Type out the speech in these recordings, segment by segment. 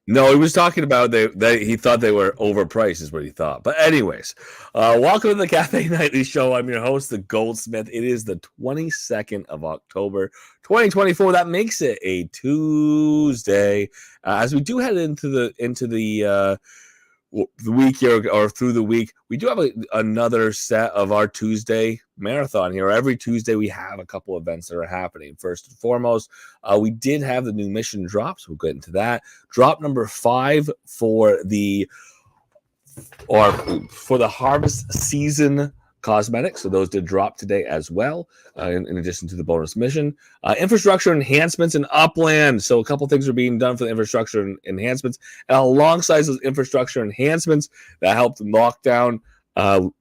No, he was talking about he thought they were overpriced, is what he thought. But anyways, welcome to the Cafe Nightly Show. I'm your host, the Goldsmith. It is the 22nd of October, 2024. That makes it a Tuesday. As we do head into the week here, or through the week, we do have another set of our Tuesday marathon here. Every Tuesday we have a couple events that are happening. First and foremost, we did have the new mission drops. We'll get into that. Drop number 5 for the harvest season cosmetics. So those did drop today as well, in addition to the bonus mission. Infrastructure enhancements in Upland. So a couple things are being done for the infrastructure enhancements. And alongside those infrastructure enhancements that helped knock down or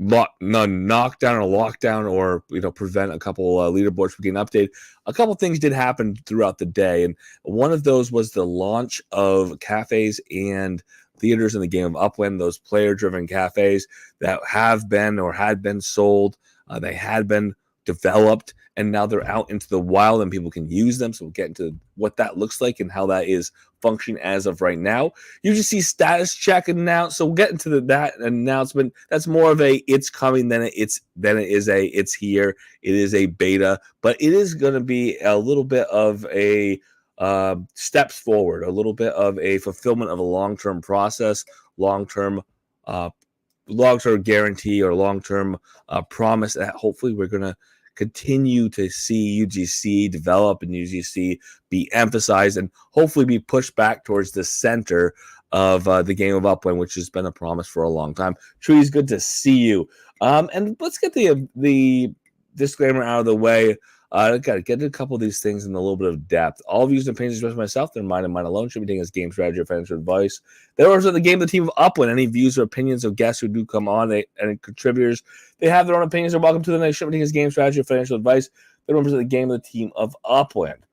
lockdown, or prevent a couple leaderboards from getting updated. A couple things did happen throughout the day, and one of those was the launch of cafes and theaters in the game of Upland, those player-driven cafes that have been or had been sold. They had been developed, and now they're out into the wild and people can use them. So we'll get into what that looks like and how that is functioning as of right now. UGC status check announced. So we'll get into that announcement. That's more of a it's coming than it is a it's here. It is a beta, but it is going to be a little bit of a steps forward, a little bit of a fulfillment of a long-term process, long-term guarantee, or long-term promise that hopefully we're going to continue to see UGC develop and UGC be emphasized and hopefully be pushed back towards the center of the game of Upland, which has been a promise for a long time. Trees, good to see you. And let's get the disclaimer out of the way. I got to get a couple of these things in a little bit of depth. All views and opinions expressed by myself, they're mine and mine alone. Should be taken as game strategy or financial advice. They're also the game of the team of Upland. Any views or opinions of guests who do come on, and contributors, they have their own opinions. They're welcome to them. They should be taken as game strategy or financial advice. They represent the game of the team of Upland.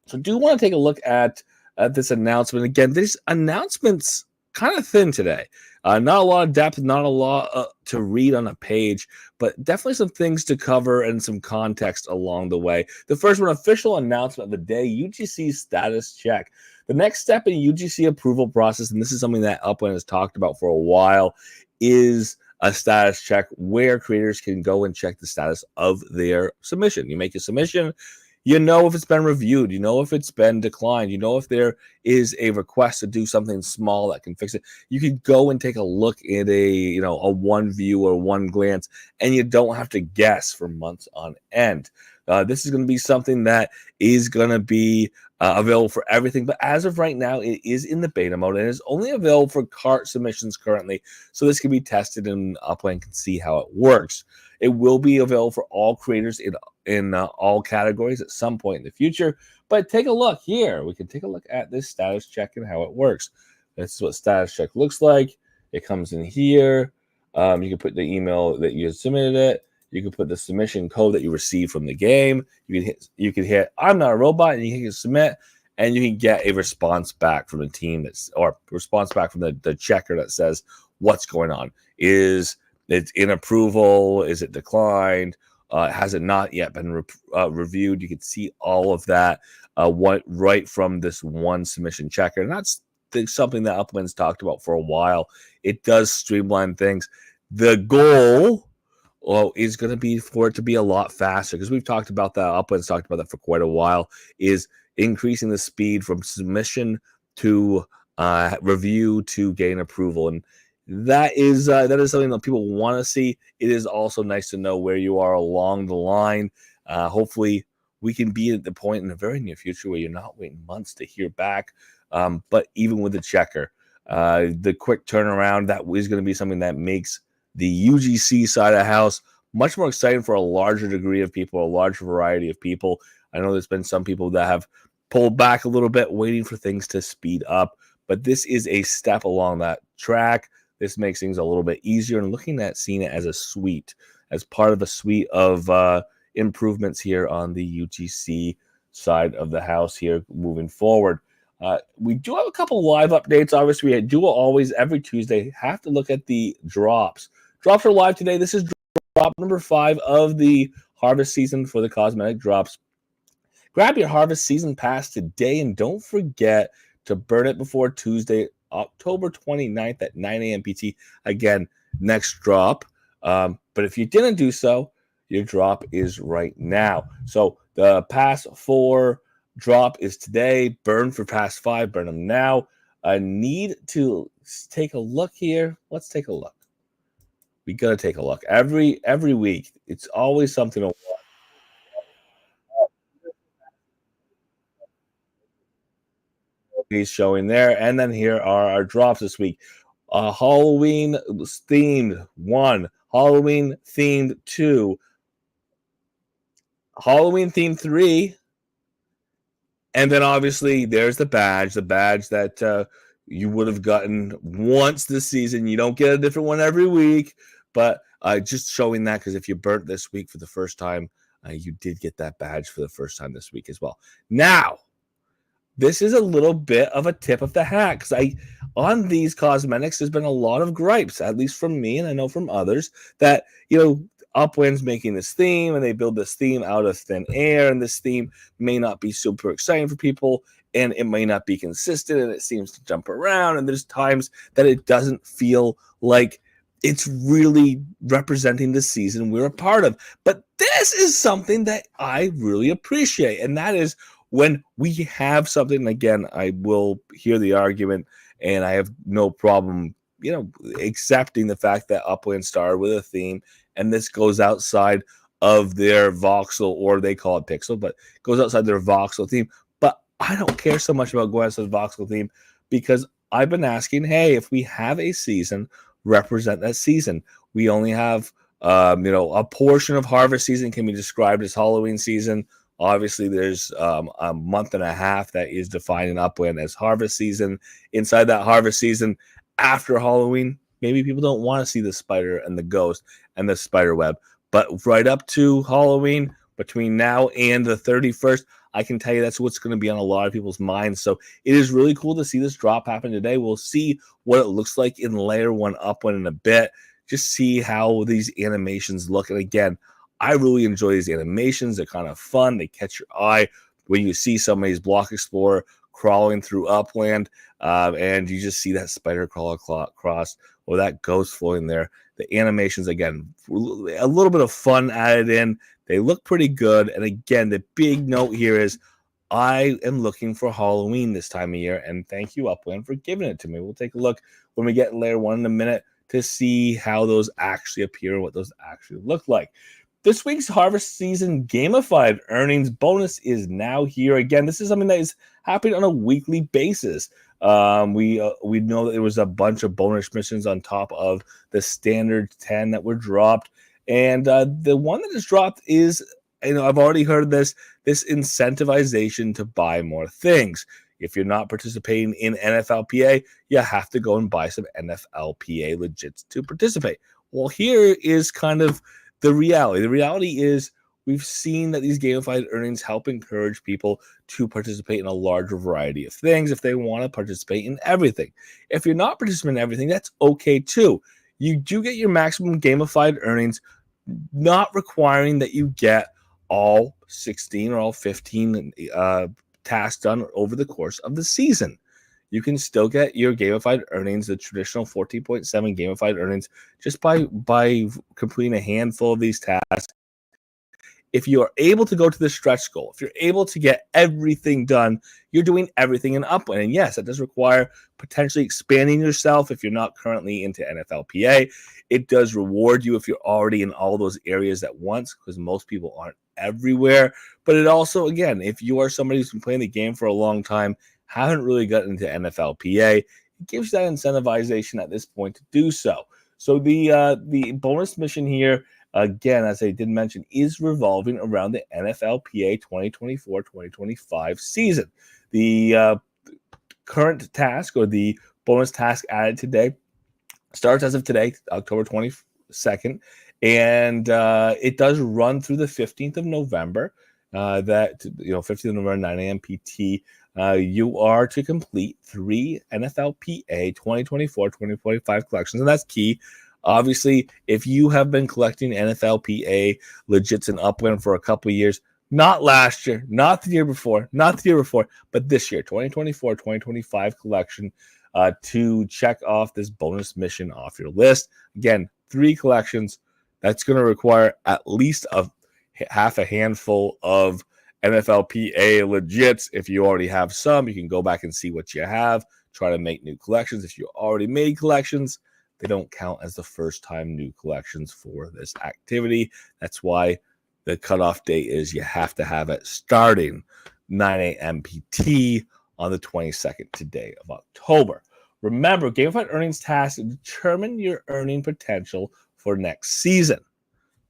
So do want to take a look at this announcement. Again, these announcements kind of thin today. Not a lot of depth, not a lot to read on a page, but definitely some things to cover and some context along the way. The first one, official announcement of the day, UGC status check. The next step in UGC approval process, and this is something that Upland has talked about for a while, is a status check where creators can go and check the status of their submission. You make a submission, you know if it's been reviewed, you know if it's been declined, you know if there is a request to do something small that can fix it. You can go and take a look at a one view or one glance, and you don't have to guess for months on end. This is going to be something that is going to be available for everything, but as of right now, it is in the beta mode and is only available for cart submissions currently. So this can be tested, and Upland can see how it works. It will be available for all creators in all categories at some point in the future. But take a look here. We can take a look at this status check and how it works. This is what status check looks like. It comes in here. You can put the email that you submitted it. You can put the submission code that you received from the game. You can hit I'm not a robot, and you can submit, and you can get a response back from the team or response back from the checker that says what's going on. Is it in approval? Is it declined? Has it not yet been reviewed? You can see all of that right from this one submission checker. And that's something that Upland's talked about for a while. It does streamline things. The goal is going to be for it to be a lot faster, because we've talked about that. Upland's talked about that for quite a while, is increasing the speed from submission to review to gain approval. And that is something that people want to see. It is also nice to know where you are along the line. Hopefully, we can be at the point in the very near future where you're not waiting months to hear back. But even with the checker, the quick turnaround, that is going to be something that makes the UGC side of the house much more exciting for a larger degree of people, a larger variety of people. I know there's been some people that have pulled back a little bit, waiting for things to speed up. But this is a step along that track. This makes things a little bit easier, and looking at seeing it as a suite, as part of a suite of improvements here on the UGC side of the house here moving forward. We do have a couple live updates. Obviously, we do always every Tuesday have to look at the drops. Drops are live today. This is drop number 5 of the harvest season for the cosmetic drops. Grab your harvest season pass today, and don't forget to burn it before Tuesday, October 29th at 9 a.m. PT. Again, next drop. But if you didn't do so, your drop is right now. So the past 4 drop is today. Burn for past 5. Burn them now. I need to take a look here. Let's take a look. We gotta take a look every week. It's always something to showing there. And then here are our drops this week. Halloween themed 1, Halloween themed 2, Halloween themed 3, and then obviously there's the badge that you would have gotten once this season. You don't get a different one every week, but just showing that because if you burnt this week for the first time, you did get that badge for the first time this week as well. Now, this is a little bit of a tip of the hat because on these cosmetics, there's been a lot of gripes, at least from me, and I know from others, that, Upwind's making this theme and they build this theme out of thin air, and this theme may not be super exciting for people, and it may not be consistent, and it seems to jump around, and there's times that it doesn't feel like it's really representing the season we're a part of. But this is something that I really appreciate, and that is when we have something. And again, I will hear the argument, and I have no problem, accepting the fact that Upland started with a theme, and this goes outside of their voxel, or they call it pixel, but goes outside their voxel theme. But I don't care so much about going outside the voxel theme because I've been asking, hey, if we have a season, represent that season. We only have, a portion of harvest season can be described as Halloween season. Obviously, there's a month and a half that is defined in Upland as harvest season. Inside that harvest season, after Halloween, maybe people don't want to see the spider and the ghost and the spider web. But right up to Halloween, between now and the 31st, I can tell you that's what's going to be on a lot of people's minds. So it is really cool to see this drop happen today. We'll see what it looks like in Layer 1 Upland in a bit. Just see how these animations look. And again, I really enjoy these animations. They're kind of fun. They catch your eye when you see somebody's Block Explorer crawling through Upland, and you just see that spider crawl across, or that ghost floating there. The animations, again, a little bit of fun added in. They look pretty good. And again, the big note here is I am looking for Halloween this time of year, and thank you, Upland, for giving it to me. We'll take a look when we get Layer 1 in a minute to see how those actually appear and what those actually look like. This week's harvest season gamified earnings bonus is now here. Again, this is something that is happening on a weekly basis. We know that there was a bunch of bonus missions on top of the standard 10 that were dropped. And the one that is dropped is, I've already heard this incentivization to buy more things. If you're not participating in NFLPA, you have to go and buy some NFLPA legits to participate. Well, here is kind of the reality. The reality is we've seen that these gamified earnings help encourage people to participate in a larger variety of things if they want to participate in everything. If you're not participating in everything, that's okay too. You do get your maximum gamified earnings, not requiring that you get all 16 or all 15 tasks done over the course of the season. You can still get your gamified earnings, the traditional 14.7 gamified earnings, just by completing a handful of these tasks. If you are able to go to the stretch goal, if you're able to get everything done, you're doing everything in Upland. And yes, it does require potentially expanding yourself if you're not currently into NFLPA. It does reward you if you're already in all those areas at once, because most people aren't everywhere. But it also, again, if you are somebody who's been playing the game for a long time, haven't really gotten into NFLPA, it gives you that incentivization at this point to do so. So the bonus mission here, again, as I did mention, is revolving around the NFLPA 2024-2025 season. The current task, or the bonus task added today, starts as of today, October 22nd, and it does run through the 15th of November. 15th of November, 9 a.m. PT. You are to complete 3 NFLPA 2024-2025 collections, and that's key. Obviously, if you have been collecting NFLPA legits in Upland for a couple of years, Not last year, not the year before, not the year before, but this year, 2024, 2025 collection, to check off this bonus mission off your list. Again, 3 collections. That's going to require at least half a handful of NFLPA legits. If you already have some, you can go back and see what you have. Try to make new collections. If you already made collections, they don't count as the first time new collections for this activity. That's why the cutoff date is you have to have it starting 9 a.m. PT on the 22nd today of October. Remember, gamified earnings tasks determine your earning potential for next season.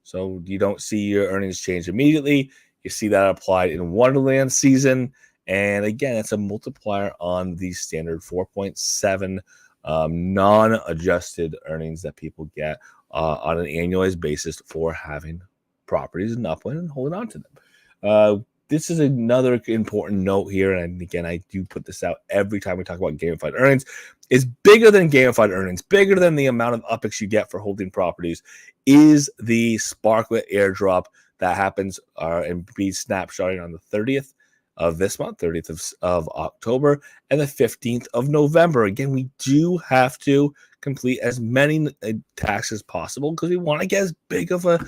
So you don't see your earnings change immediately. You see that applied in Wonderland season. And again, it's a multiplier on the standard 4.7 non-adjusted earnings that people get on an annualized basis for having properties in Upland and holding on to them. This is another important note here, and again, I do put this out every time we talk about gamified earnings. Is bigger than gamified earnings, bigger than the amount of UPIX you get for holding properties, is the Sparklet airdrop that happens and be snapshotting on the 30th of this month, 30th of October, and the 15th of November. Again, we do have to complete as many tasks as possible because we want to get as big of a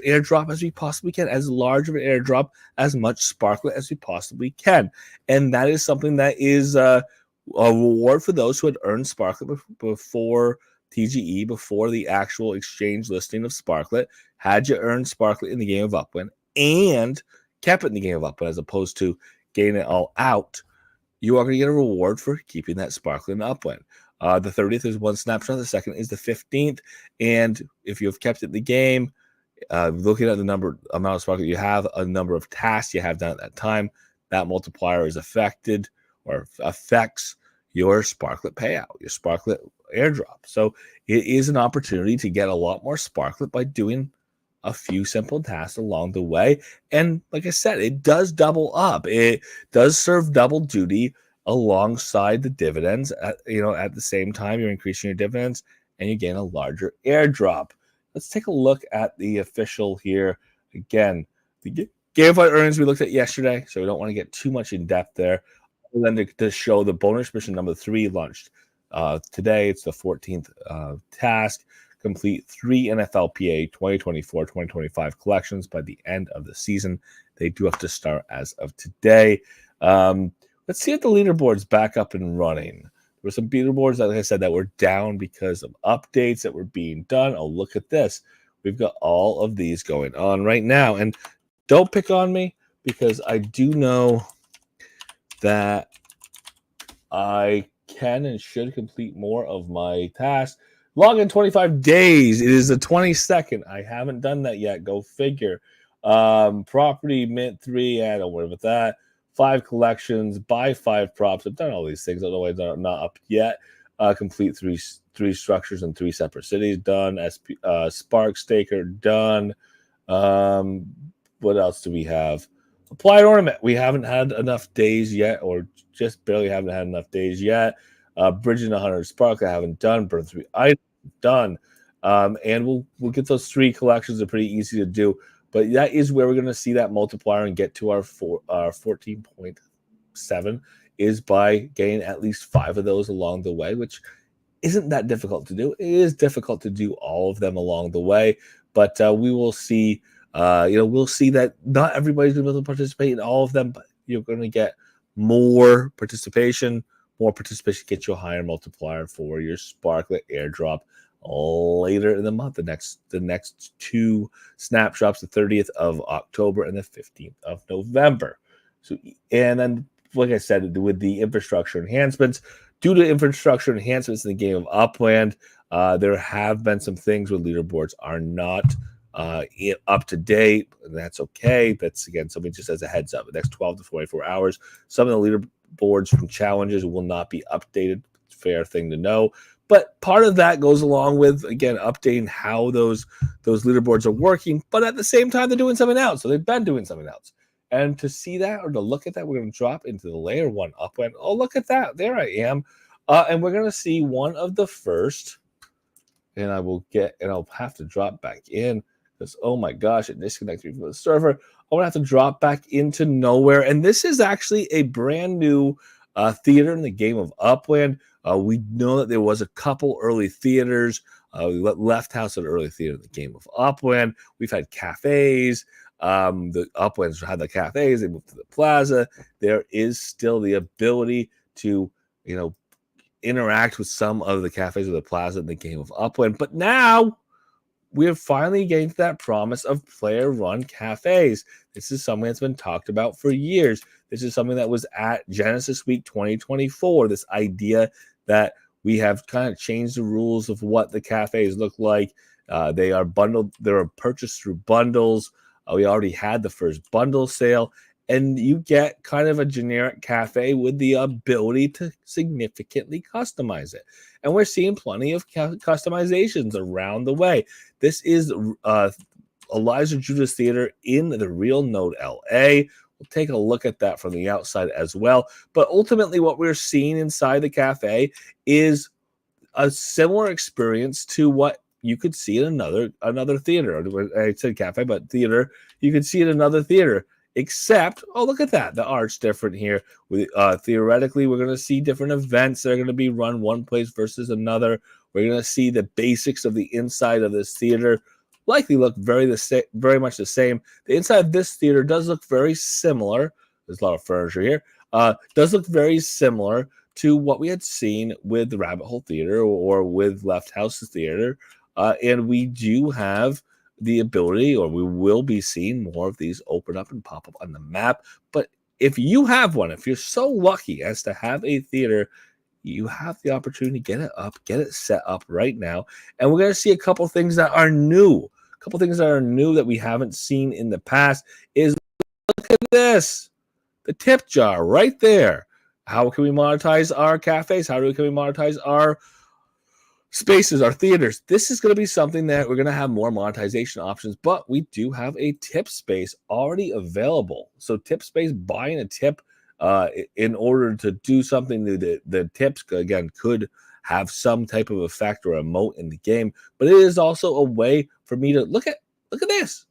airdrop as we possibly can, as large of an airdrop, as much Sparklet as we possibly can. And that is something that is a reward for those who had earned Sparklet before TGE, before the actual exchange listing of Sparklet. Had you earned Sparklet in the game of Upland and kept it in the game of Upland as opposed to getting it all out, you are going to get a reward for keeping that Sparklet in Upland. The 30th is one snapshot. The second is the 15th. And if you have kept it in the game, looking at the amount of Sparklet you have, a number of tasks you have done at that time, that multiplier is affected or affects your Sparklet payout, your Sparklet airdrop. So it is an opportunity to get a lot more Sparklet by doing a few simple tasks along the way. And like I said, it does double up. It does serve double duty alongside the dividends. At the same time, you're increasing your dividends and you gain a larger airdrop. Let's take a look at the official here. Again, the gamified earnings we looked at yesterday, so we don't want to get too much in depth there. And then to show the bonus mission number 3 launched today. It's the 14th task. Complete 3 NFLPA 2024-2025 collections by the end of the season. They do have to start as of today. Let's see if the leaderboard's back up and running. There were some leaderboards, like I said, that were down because of updates that were being done. Oh, look at this. We've got all of these going on right now. And don't pick on me because I do know that I can and should complete more of my tasks. Log in 25 days. It is the 22nd. I haven't done that yet. Go figure. Property mint 3. I don't worry about that. 5 collections. Buy 5 props. I've done all these things. Otherwise, I'm not up yet. Complete three structures in 3 separate cities. Done. Spark Staker. Done. What else do we have? Applied ornament. We haven't had enough days yet, or just barely haven't had enough days yet. Bridging 100 Spark, I haven't done. Burn 3 items, done. And we'll get those 3 collections. Are pretty easy to do. But that is where we're going to see that multiplier and get to our 14.7 is by getting at least 5 of those along the way, which isn't that difficult to do. It is difficult to do all of them along the way, but we will see. We'll see that not everybody's going to be able to participate in all of them, but you're going to get more participation. More participation gets you a higher multiplier for your Sparklet airdrop later in the month. The next 2 snapshots, the 30th of October and the 15th of November. So, and then, like I said, with the infrastructure enhancements, due to infrastructure enhancements in the game of Upland, there have been some things where leaderboards are not up to date, and that's okay. That's again something just as a heads up. The next 12 to 44 hours, some of the leaderboards from challenges will not be updated. Fair thing to know. But part of that goes along with, again, updating how those leaderboards are working. But at the same time, they're doing something else. So they've been doing something else. And to see that or to look at that, we're going to drop into the layer 1 Upland. Oh, look at that. There I am. And we're going to see one of the first. And I'll have to drop back in. Oh my gosh, it disconnected me from the server. I'm gonna have to drop back into nowhere. And this is actually a brand new theater in the game of Upland. We know that there was a couple early theaters. We left house at early theater in the game of Upland. We've had cafes. The Uplands had the cafes. They moved to the plaza. There is still the ability to, interact with some of the cafes of the plaza in the game of Upland. But now we're finally getting to that promise of player-run cafes. This is something that's been talked about for years. This is something that was at Genesis Week 2024, this idea that we have kind of changed the rules of what the cafes look like. They are bundled. They are purchased through bundles. We already had the first bundle sale, and you get kind of a generic cafe with the ability to significantly customize it. And we're seeing plenty of customizations around the way. This is Elijah Judah's Theater in the Real Node LA. We'll take a look at that from the outside as well. But ultimately, what we're seeing inside the cafe is a similar experience to what you could see in another theater. I said cafe, but theater. You could see in another theater. Except, oh, look at that. The art's different here. Theoretically, we're going to see different events that are going to be run one place versus another. We're going to see the basics of the inside of this theater likely look very much the same. The inside of this theater does look very similar. There's a lot of furniture here. Does look very similar to what we had seen with the Rabbit Hole Theater or with Left House Theater. And we do have the ability, or we will be seeing more of these open up and pop up on the map. But if you have one, if you're so lucky as to have a theater, you have the opportunity to get it up, get it set up right now. And we're going to see a couple things that are new. A couple things that are new that we haven't seen in the past is, look at this, the tip jar right there. How can we monetize our cafes? Can we monetize our spaces, our theaters? This is going to be something that we're going to have more monetization options, but we do have a tip space already available. So tip space, buying a tip in order to do something, the tips, again, could have some type of effect or a moat in the game, but it is also a way for me to look at this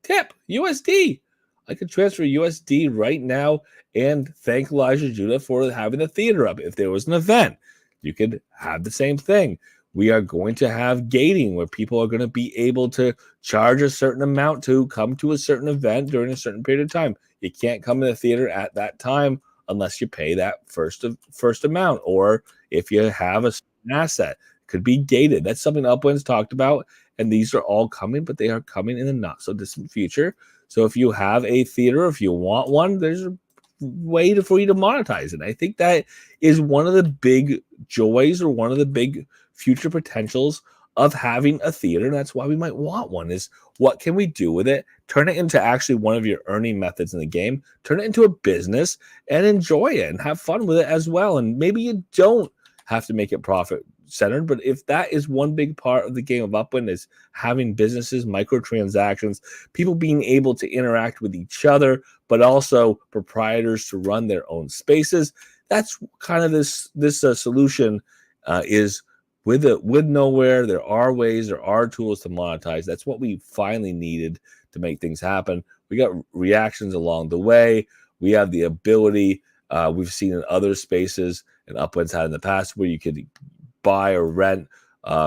tip USD. I could transfer USD right now and thank Elijah Judah for having the theater up. If there was an event, you could have the same thing. We are going to have gating where people are going to be able to charge a certain amount to come to a certain event during a certain period of time. You can't come in the theater at that time unless you pay that first amount, or if you have a certain asset. It could be gated. That's something Upland's talked about, and these are all coming, but they are coming in the not so distant future. So if you have a theater, if you want one, there's a way for you to monetize it. I think that is one of the big joys, or one of the big future potentials of having a theater. And that's why we might want one, is what can we do with it? Turn it into actually one of your earning methods in the game, turn it into a business and enjoy it and have fun with it as well. And maybe you don't have to make it profit centered, but if that is one big part of the game of Upland, is having businesses, microtransactions, people being able to interact with each other, but also proprietors to run their own spaces. That's kind of this solution is with nowhere. There are ways, there are tools to monetize. That's what we finally needed to make things happen. We got reactions along the way. We have the ability, we've seen in other spaces and Upland's had in the past, where you could buy or rent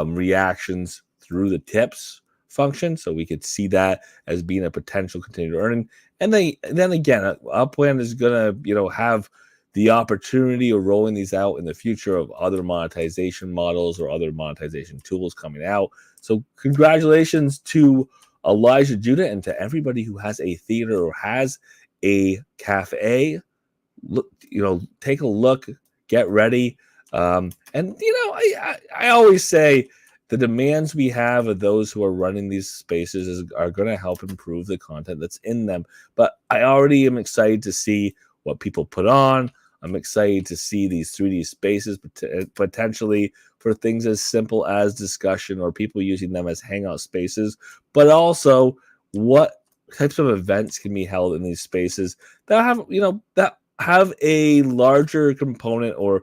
reactions through the tips function. So we could see that as being a potential continued earning. And then again, Upland is going to, have the opportunity of rolling these out in the future of other monetization models or other monetization tools coming out. So congratulations to Elijah Judah and to everybody who has a theater or has a cafe. Look, take a look, get ready. And I always say the demands we have of those who are running these spaces are going to help improve the content that's in them. But I already am excited to see what people put on. I'm excited to see these 3D spaces potentially for things as simple as discussion or people using them as hangout spaces, but also what types of events can be held in these spaces that have a larger component, or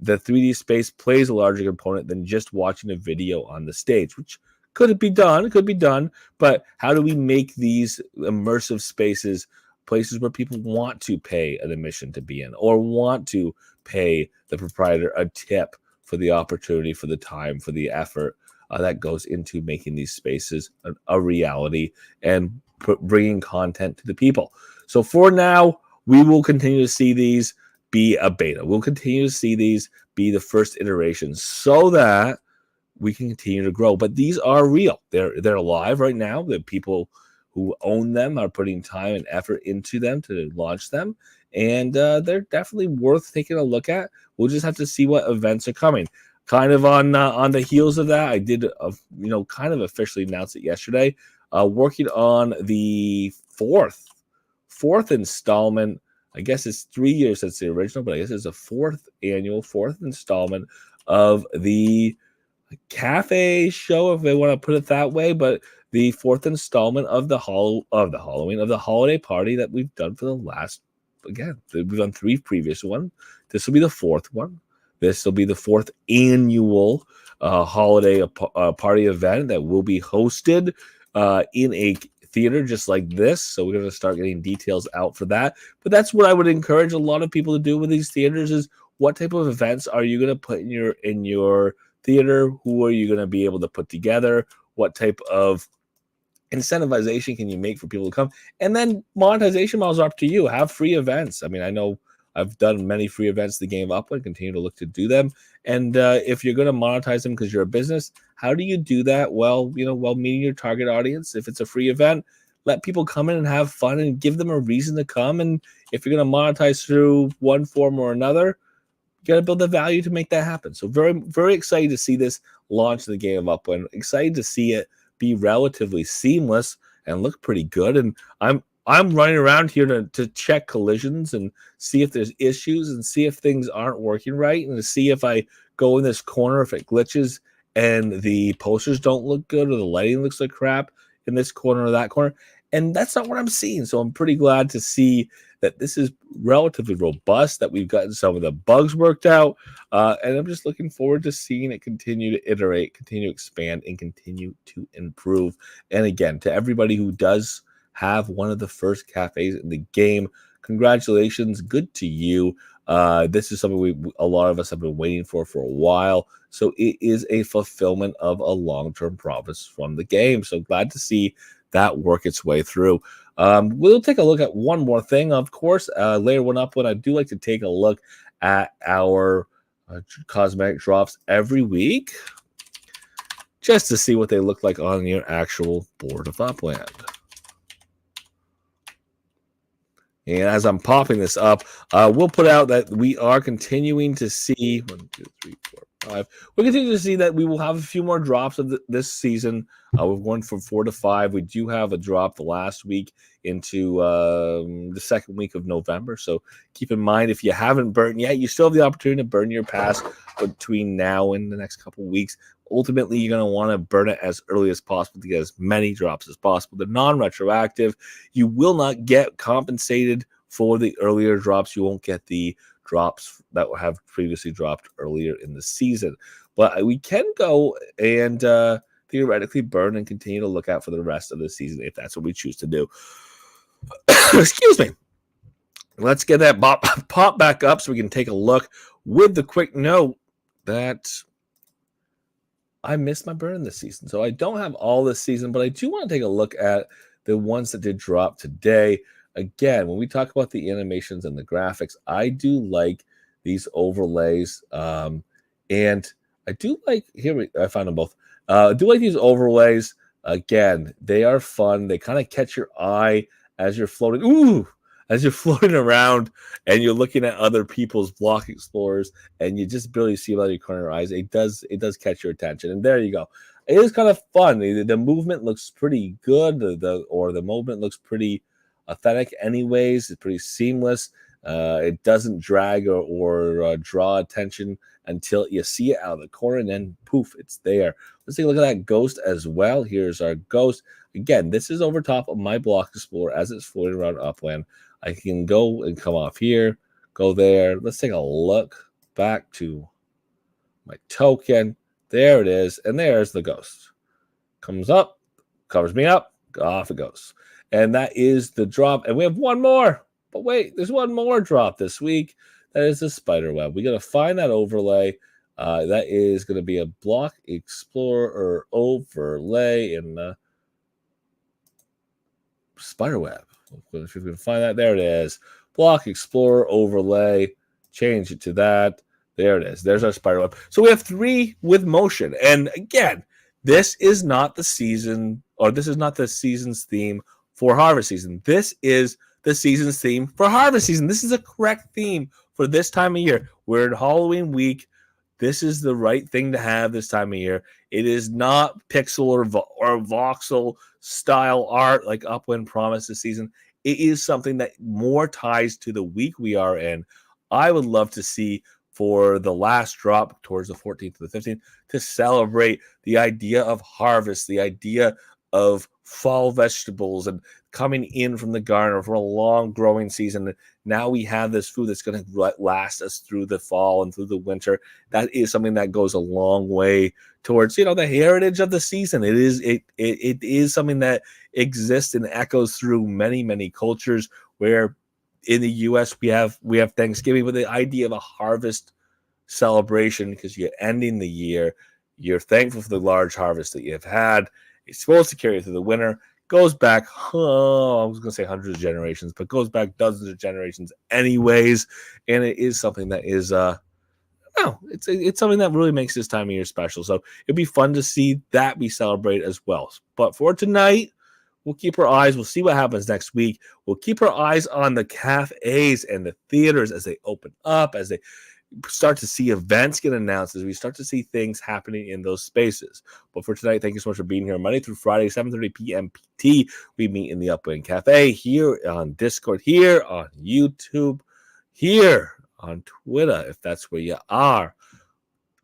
the 3D space plays a larger component than just watching a video on the stage, which Could it be done? It could be done. But how do we make these immersive spaces places where people want to pay an admission to be in, or want to pay the proprietor a tip for the opportunity, for the time, for the effort that goes into making these spaces a reality and bringing content to the people. So for now, we will continue to see these be a beta. We'll continue to see these be the first iterations so that we can continue to grow. But these are real. They're live right now. The people who own them are putting time and effort into them to launch them, and they're definitely worth taking a look at. We'll just have to see what events are coming. Kind of on the heels of that, I did kind of officially announce it yesterday. Working on the fourth installment. I guess it's 3 years since the original, but I guess it's a fourth installment of the cafe show, if they want to put it that way. But the fourth installment of the holiday party that we've done for the last, again, we've done 3 previous ones. This will be the 4th one. This will be the 4th annual holiday party event that will be hosted in a theater just like this. So we're going to start getting details out for that. But that's what I would encourage a lot of people to do with these theaters: is what type of events are you going to put in your theater? Who are you going to be able to put together? What type of incentivization can you make for people to come? And then monetization models are up to you. Have free events. I mean, I know I've done many free events the game up and continue to look to do them. And if you're going to monetize them because you're a business, how do you do that? Well, while meeting your target audience. If it's a free event, let people come in and have fun and give them a reason to come. And if you're going to monetize through one form or another, you got to build the value to make that happen. So very, very excited to see this launch in the game of Upland. Excited to see it be relatively seamless and look pretty good. And I'm running around here to check collisions and see if there's issues and see if things aren't working right, and to see if I go in this corner, if it glitches and the posters don't look good or the lighting looks like crap in this corner or that corner. And that's not what I'm seeing. So I'm pretty glad to see that this is relatively robust, that we've gotten some of the bugs worked out. And I'm just looking forward to seeing it continue to iterate, continue to expand, and continue to improve. And again, to everybody who does have one of the first cafes in the game, congratulations. Good to you. This is something a lot of us have been waiting for a while. So it is a fulfillment of a long-term promise from the game. So glad to see that work its way through. We'll take a look at one more thing, of course. Layer one up, when I do like to take a look at our cosmetic drops every week, just to see what they look like on your actual board of Upland. And as I'm popping this up, we'll put out that we are continuing to see 1, 2, 3, 4, 5. We'll continue to see that we will have a few more drops of this season. We're going from 4 to 5. We do have a drop the last week into the second week of November. So keep in mind, if you haven't burned yet, you still have the opportunity to burn your pass between now and the next couple of weeks. Ultimately, you're going to want to burn it as early as possible to get as many drops as possible. They're non-retroactive. You will not get compensated for the earlier drops. You won't get the drops that have previously dropped earlier in the season. But we can go and theoretically burn and continue to look out for the rest of the season if that's what we choose to do. Excuse me. Let's get that pop back up so we can take a look with the quick note that I missed my burn this season. So I don't have all this season, but I do want to take a look at the ones that did drop today. Again, when we talk about the animations and the graphics, I do like these overlays. And I do like, I found them both. I do like these overlays. Again, they are fun. They kind of catch your eye as you're floating. As you're floating around and you're looking at other people's block explorers and you just barely see them out of your corner of your eyes. It does catch your attention. And there you go. It is kind of fun. The movement looks pretty good. The movement looks pretty authentic anyways. It's pretty seamless. It doesn't drag or draw attention until you see it out of the corner, and then poof, it's there. Let's take a look at that ghost as well. Here's our ghost. Again, this is over top of my block explorer as it's floating around Upland. I can go and come off here, go there. Let's take a look back to my token. There it is, and there's the ghost. comes up, covers me up, off it goes. And that is the drop. And we have one more. But wait, there's one more drop this week. That is the spider web. We got to find that overlay. That is going to be a block explorer overlay in spider web. If you can find that, there it is. Block explorer overlay. Change it to that. There it is. There's our spider web. So we have 3 with motion. And again, this is not the season, or this is not the season's theme for harvest season. This is the season's theme for harvest season. This is a correct theme for this time of year. We're in Halloween week. This is the right thing to have this time of year. It is not pixel or voxel style art like Upwind promised this season. It is something that more ties to the week we are in. I would love to see for the last drop towards the 14th to the 15th to celebrate the idea of harvest, the idea of fall vegetables and coming in from the garden for a long growing season. Now we have this food that's going to last us through the fall and through the winter. That is something that goes a long way towards, the heritage of the season. It is something that exists and echoes through many, many cultures, where in the US we have Thanksgiving with the idea of a harvest celebration, because you're ending the year. You're thankful for the large harvest that you've had. It's supposed to carry through the winter. Goes back, I was going to say hundreds of generations, but goes back dozens of generations anyways. And it is something that is, it's something that really makes this time of year special. So it'd be fun to see that be celebrated as well. But for tonight, we'll keep our eyes. We'll see what happens next week. We'll keep our eyes on the cafes and the theaters as they open up, as they start to see events get announced, as we start to see things happening in those spaces. But for tonight, thank you so much for being here. Monday through Friday, 7:30 p.m. PT. We meet in the Upwind Cafe, here on Discord, here on YouTube, here on Twitter, if that's where you are.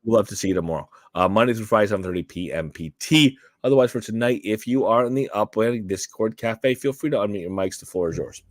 We'll love to see you tomorrow. Monday through Friday, 7:30 p.m. PT. Otherwise, for tonight, if you are in the Upwind Discord Cafe, feel free to unmute your mics. The floor is yours.